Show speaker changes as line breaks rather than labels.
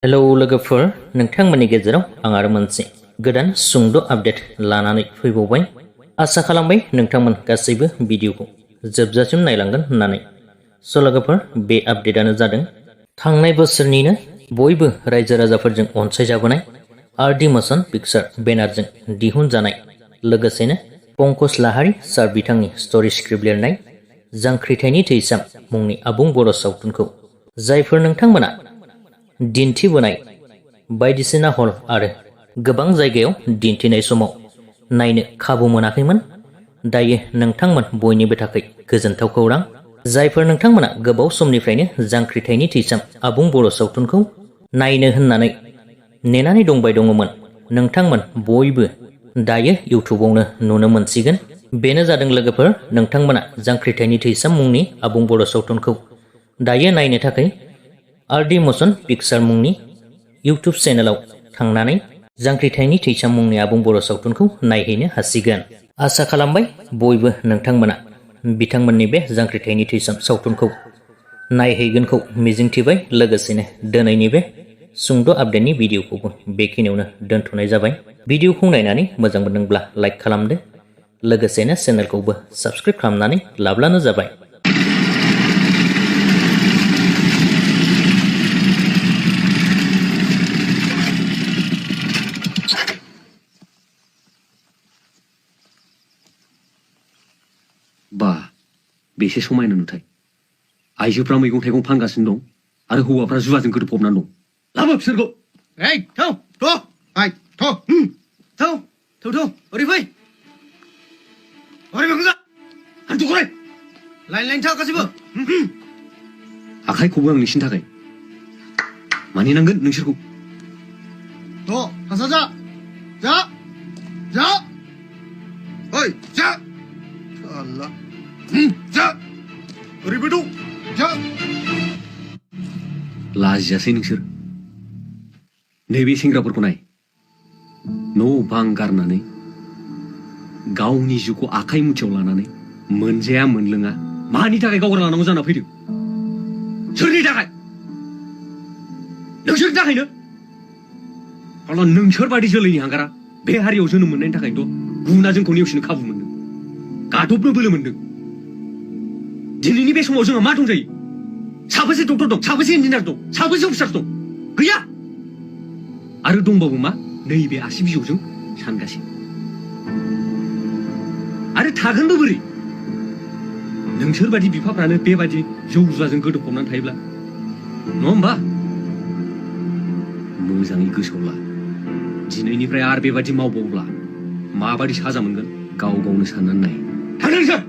Hello लोगोफोर, नोंथांमोननि गेजेराव आं आरो मोनसे गोदान सुंद' आपडेट लानानै फैबावबाय। आसा खालामबाय नोंथांमोन गासैबो भिडिअखौ जोबजासिम नायलांगोन होननानै। स' लोगोफोर, बे आपडेटआनो जादों थांनाय बोसोरनिनो बयबो रायजो राजाफोरजों अनसायजाबोनाय आर.डि. मोशन पिक्चार बेनारजों दिहुनजानाय, लोगोसेनो पंकज लाहारी सार बिथांनि स्ट'री स्क्रिप्ट लिरनाय जांख्रिथायनि थैसाम मुंनि आबुं बर' सावथुनखौ जायफोर नोंथांमोना दिन्थिबोनाय बायदिसिना हल आरो गोबां जायगायाव दिन्थिनाय समाव नायनो खाबु मोनाखैमोन, दायो नोंथांमोन बयनिबो थाखाय गोजोनथाव खौरां। जायफोर नोंथांमोना गोबाव समनिफ्रायनो जांख्रिथायनि थैसाम आबुं बर' सावथुनखौ नायनो होननानै नेनानै दंबाय दङमोन, नोंथांमोन बयबो दायो इउटुबावनो नुनो मोनसिगोन। बेनो जादों लोगोफोर, नोंथांमोना जांख्रिथायनि थैसाम मुंनि आबुं बर' सावथुनखौ दायो नायनो थाखाय आर.डि. मोशन पिक्चार मुंनि इउटुब चेनेलाव थांनानै जांख्रिथायनि थैसाम मुंनि आबुं बर' सावथुनखौ नायहैनो हासिगोन। आसा खालामबाय बयबो नोंथांमोना बिथांमोननि बे जांख्रिथायनि थैसाम सावथुनखौ नायहैगोनखौ मिजिंथिबाय। लोगोसेनो दिनैनि बे सुंद' आपडेटनि भिडिअखौबो बेखिनियावनो दोनथ'नाय जाबाय। भिडिअखौ नायनानै मोजां मोनदोंब्ला लाइक खालामदो, लोगोसेनो चेनेलखौबो साबस्क्राइब खालामनानै लाब्लानो जाबाय।
बा बेसे समायना नुथाय। आइजोफ्रा मैगं थाइगं फानगासिनो दं आरो हौवाफ्रा जुवाजों गोदोफबनानै दं। लाबो बिसोरखौ।
Hey, thâu, thô, ai, thô, thâu, thâu, thâu, ở đi vây. Ở đi mà cứ ra. Hắn tụi đây. Lại thao cái gì vậy?
आखाइ खबो आंनि सिन थाखाय मानिनांगोन नोंसोरखौ।
Thô, thằng sao ra? Ra. Ra. Ơi, ra. Allah. Ra. Ở đi với đủ. Ra.
लाजियासै नोंसोर? नैबे सेंग्राफोरखौ नाय, न' बां गारनानै गावनि जिउखौ आखाइ मुथियाव लानानै मोनजाया मोनलोङा मानि थाखाय गावगार लानांगौ जाना फैदों? सोरनि थाखाय? नोंसोरनि थाखायनो। अब्ला नोंसोर बादि जोलैनि हांगारा बे हारियाव जोनोम मोननायनि थाखायनोथ' गुबुना जोंखौ नेवसिनो खाबु मोनदों, गादबनो बोलो मोनदों। दिनैनि बे समाव जोंहा मा दंजायो? साबेसे डक्टर दं, साबेसे इन्जिनियार दं, साबेसे अफिसार दं? गैया। आरो दंबावो मा? नैबे आसि बिजौजों सानगासिनो। आरो थागोनबो बोरै? नोंसोर बादि बिफाफ्रानो बेबादि जौ जुवाजों गोदोफबनानै थायोब्ला, नङा होमबा? मोजाङै गोसोआव ला, दिनैनिफ्राय आरो बेबादि मावबावोब्ला माबादि साजा मोनगोन गाव गावनो साननानै नाय। थांदो नोंसोर।